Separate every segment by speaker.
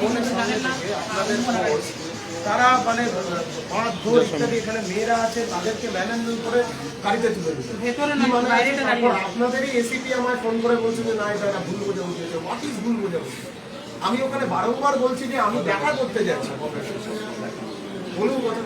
Speaker 1: ভবনের সামনে থেকে আপনাদের ফোর্স তারা মানে মারধর ইত্যাদি, এখানে মেয়েরা আছে তাদেরকে ম্যানেজমেন্ট করে গাড়িতে তুলে দিচ্ছে ভেতরে না, বাইরেটা দাঁড়িয়ে। আপনাদেরই এসিপি আমায় ফোন করে বলছে যে না এটা ভুল বোঝাবুঝি হয়েছে। হোয়াট ইজ ভুল বোঝাবুঝি? আমি ওখানে বারংবার বলছি যে আমি দেখা করতে যাচ্ছি, বলুন কথা।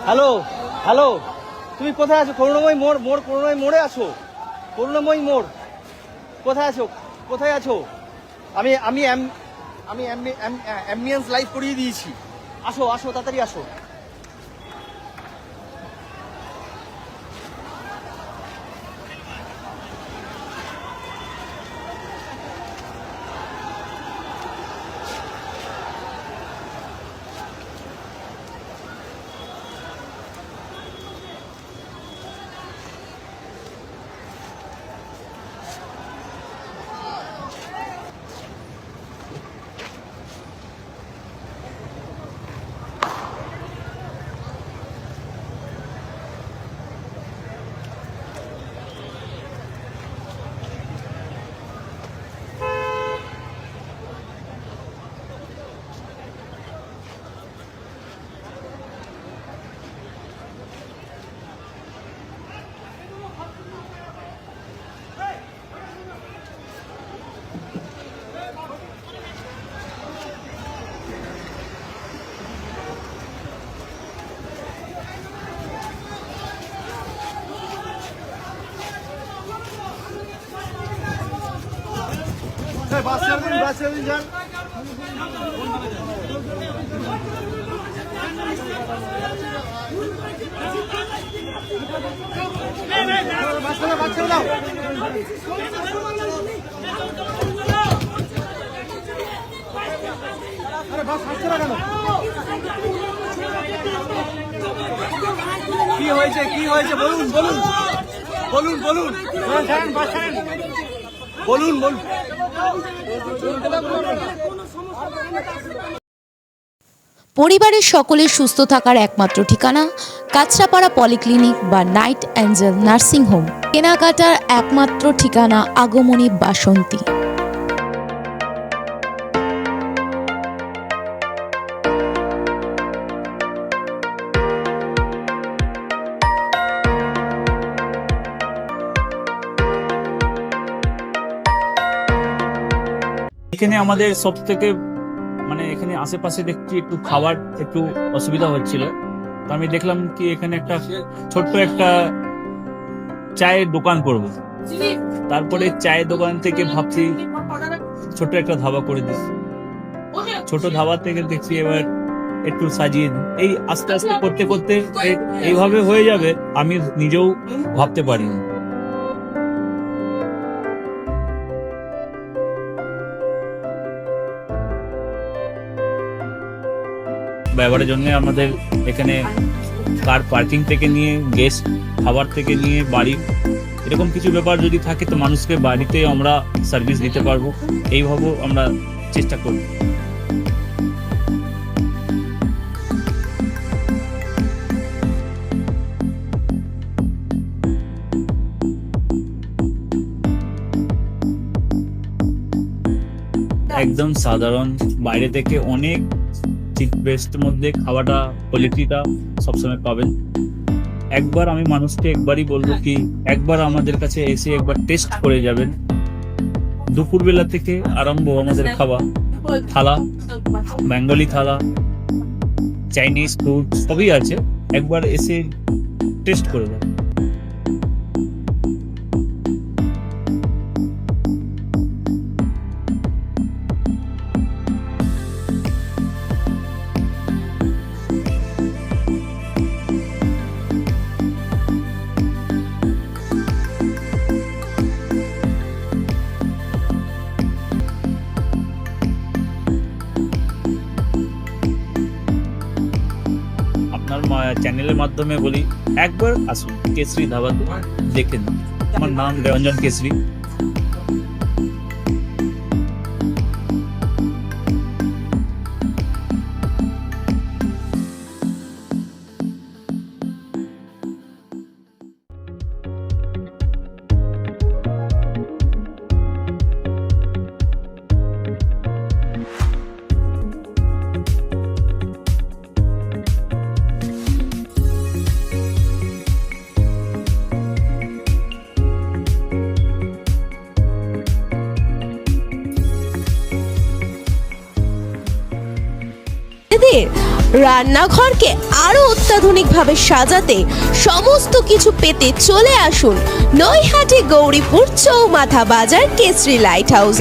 Speaker 2: হ্যালো হ্যালো, তুমি কোথায় আছো? করুণাময়ী মোড় করুণাময়ী মোড়ে আছো? করুণাময়ী মোড় কোথায় আছো? কোথায় আছো? আমি আমি আমি অ্যাম্বিয়েন্স লাইভ করিয়ে দিয়েছি। আসো আসো, তাড়াতাড়ি আসো। বাস ছেড়ে দিন যান। বাস ছেড়ে দাও। আরে বাস হাঁটছে না কেন? কি হয়েছে কি হয়েছে বলুন বলুন বলুন বলুন বলুন বলুন।
Speaker 3: পরিবারের সকলের সুস্থ থাকার একমাত্র ঠিকানা কাঁচরাপাড়া পলিক্লিনিক বা নাইট অ্যাঞ্জেল নার্সিং হোম। কেনাকাটার একমাত্র ঠিকানা আগমনী বাসন্তী।
Speaker 4: এখানে আমাদের সব থেকে মানে এখানে আশেপাশে দেখছি একটু খাবার একটু অসুবিধা হচ্ছিল, তো আমি দেখলাম কি এখানে একটা ছোট্ট একটা চায়ের দোকান করব। তারপরে চায়ের দোকান থেকে ভাবছি ছোট একটা ধাবা করে দিই। ছোট ধাবা থেকে দেখছি এবার একটু সাজিয়ে এই আস্তে আস্তে করতে করতে এইভাবে হয়ে যাবে আমি নিজেও ভাবতে পারিনি। ব্যবহারের জন্য আমাদের এখানে কার পার্কিং থেকে নিয়ে গেস্ট খাবার থেকে নিয়ে বাড়ি এরকম কিছু ব্যাপার যদি থাকে তো মানুষকে বাড়িতে আমরা সার্ভিস দিতে পারবো, এইভাবেও আমরা চেষ্টা করব। একদম সাধারণ, বাইরে থেকে অনেক চিপ বেস্টের মধ্যে খাওয়াটা কোয়ালিটিটা সবসময় পাবেন। একবার আমি মানুষকে একবারই বলবো কি একবার আমাদের কাছে এসে একবার টেস্ট করে যাবেন। দুপুরবেলা থেকে আরম্ভ আমাদের খাওয়া, থালা, বেঙ্গলি থালা, চাইনিজ ফুড সবই আছে, একবার এসে টেস্ট করে যাবেন। আপনার চ্যানেলের মাধ্যমে বলি একবার আসুন কেশরী ধাবাতে, দেখে নিন। আমার নাম রঞ্জন কেশরী।
Speaker 5: রান্নাঘরকে আরো অত্যাধুনিকভাবে সাজাতে সমস্ত কিছু পেতে চলে আসুন নৈহাটি গৌরীপুর চৌমাথা বাজার কেশরী লাইট হাউস।